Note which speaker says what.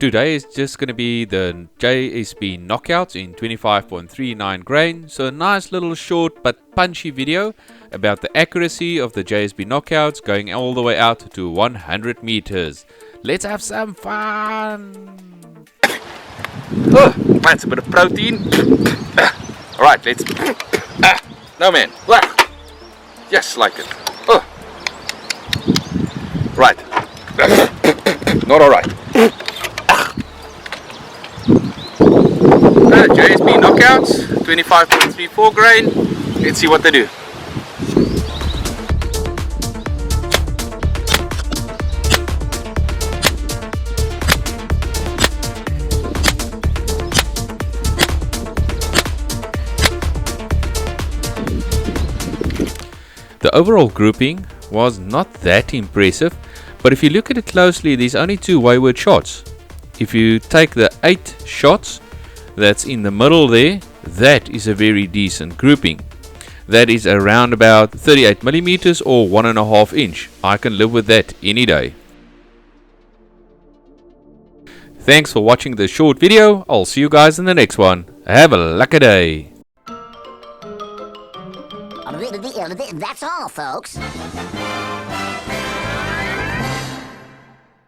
Speaker 1: Today is just going to be the JSB KnockOuts in 25.39 grain. So a nice little short but punchy video about the accuracy of the JSB KnockOuts going all the way out to 100 meters. Let's have some fun!
Speaker 2: Oh, that's a bit of protein. Alright, let's... No man. Just like it. Oh. Right. Not alright. JSB KnockOuts, 25.34 grain. Let's see what they do.
Speaker 1: The overall grouping was not that impressive, but if you look at it closely, there's only two wayward shots. If you take the 8 shots that's in the middle there, that is a very decent grouping. That is around about 38 millimeters or 1.5 inch. I can live with that any day. Thanks for watching this short video. I'll see you guys in the next one. Have a lucky day.
Speaker 3: That's all, folks.